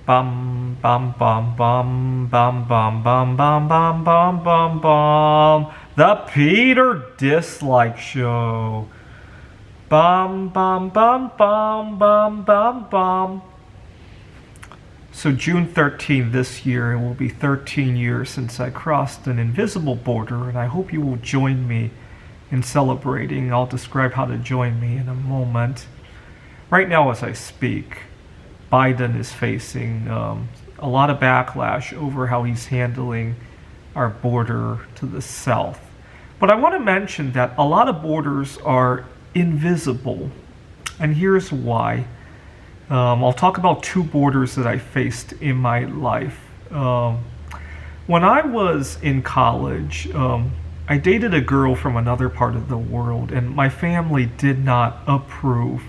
Bum bum bum bum bum bum bum bum bum bum bum bum. The Peter Dislike Show. Bum bum bum bum bum bum bum. So June 13th this year, it will be 13 years since I crossed an invisible border, and I hope you will join me in celebrating. I'll describe how to join me in a moment. Right now, as I speak, Biden is facing a lot of backlash over how he's handling our border to the south. But I want to mention that a lot of borders are invisible, and here's why. I'll talk about two borders that I faced in my life. When I was in college, I dated a girl from another part of the world, and my family did not approve.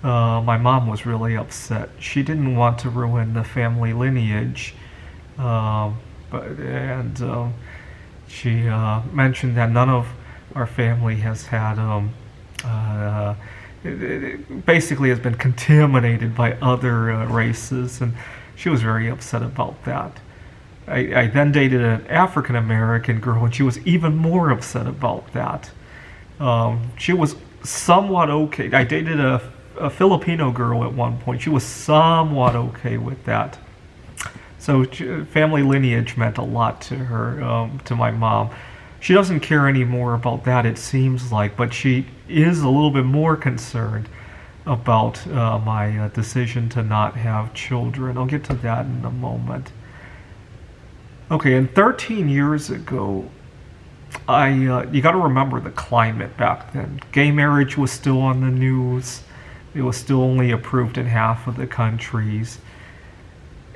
My mom was really upset. She didn't want to ruin the family lineage, she mentioned that none of our family has had it basically has been contaminated by other races, and she was very upset about that. I then dated an African American girl, and she was even more upset about that. She was somewhat okay. I dated a Filipino girl at one point. She was somewhat okay with that. So family lineage meant a lot to her, to my mom. She doesn't care anymore about that, it seems like, but she is a little bit more concerned about my decision to not have children. I'll get to that in a moment. Okay, and 13 years ago, you got to remember the climate back then. Gay marriage was still on the news. It was still only approved in half of the countries.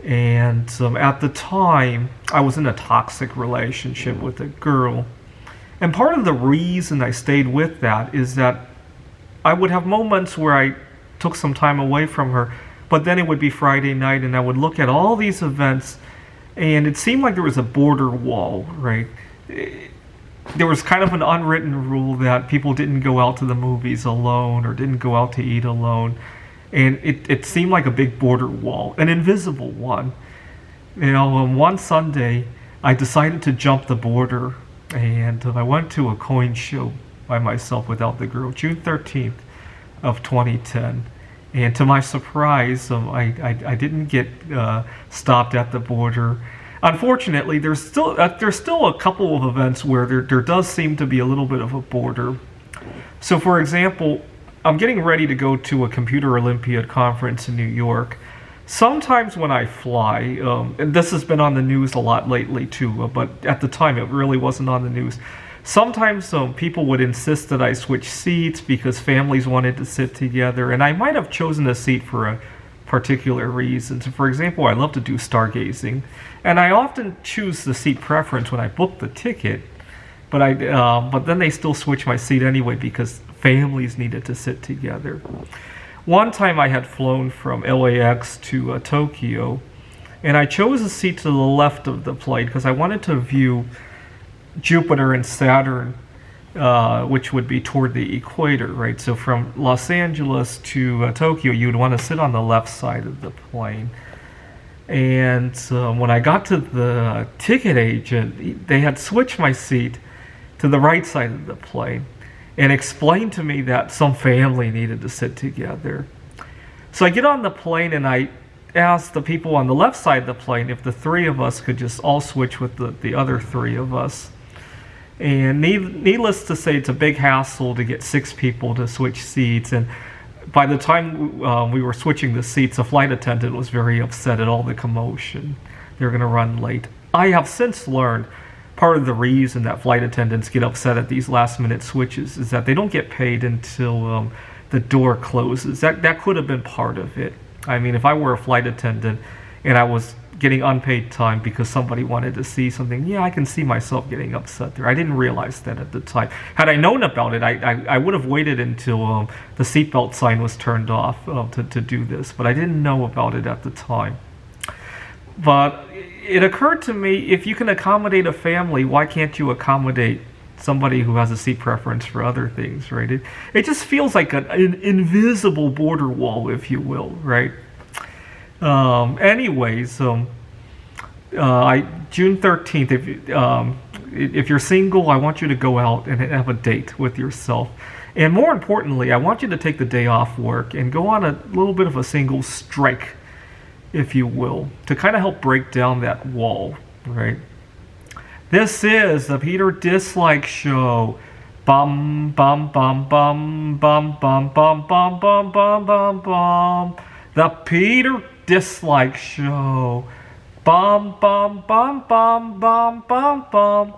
And at the time, I was in a toxic relationship with a girl. And part of the reason I stayed with that is that I would have moments where I took some time away from her, but then it would be Friday night and I would look at all these events, and it seemed like there was a border wall, right? There was kind of an unwritten rule that people didn't go out to the movies alone or didn't go out to eat alone. And it seemed like a big border wall, an invisible one. You know, on one Sunday, I decided to jump the border, and I went to a coin show by myself without the girl, June 13th of 2010. And to my surprise, I didn't get stopped at the border. Unfortunately, there's still a couple of events where there does seem to be a little bit of a border. So, for example, I'm getting ready to go to a Computer Olympiad conference in New York. Sometimes when I fly, and this has been on the news a lot lately too, but at the time it really wasn't on the news. Sometimes people would insist that I switch seats because families wanted to sit together, and I might have chosen a seat for a particular reason. So, for example, I love to do stargazing, and I often choose the seat preference when I book the ticket, but then they still switch my seat anyway because families needed to sit together. One time I had flown from LAX to Tokyo, and I chose a seat to the left of the plane because I wanted to view Jupiter and Saturn, which would be toward the equator, right? So from Los Angeles to Tokyo, you would want to sit on the left side of the plane. And when I got to the ticket agent, they had switched my seat to the right side of the plane and explained to me that some family needed to sit together. So I get on the plane and I asked the people on the left side of the plane if the three of us could just all switch with the other three of us. And needless to say, it's a big hassle to get 6 people to switch seats. And by the time we were switching the seats, a flight attendant was very upset at all the commotion. They were going to run late. I have since learned part of the reason that flight attendants get upset at these last-minute switches is that they don't get paid until the door closes. That could have been part of it. I mean, if I were a flight attendant and I was getting unpaid time because somebody wanted to see something, yeah, I can see myself getting upset there. I didn't realize that at the time. Had I known about it, I would have waited until the seatbelt sign was turned off to do this, but I didn't know about it at the time. But it occurred to me, if you can accommodate a family, why can't you accommodate somebody who has a seat preference for other things, right? It just feels like an invisible border wall, if you will, right? Anyways, June 13th. If you're single, I want you to go out and have a date with yourself. And more importantly, I want you to take the day off work and go on a little bit of a single strike, if you will, to kind of help break down that wall, right? This is the Peter Dislike Show. Bum bum bum bum bum bum bum bum bum bum bum bum. The Peter Dislike Show. Bum bum bum bum bum bum bum.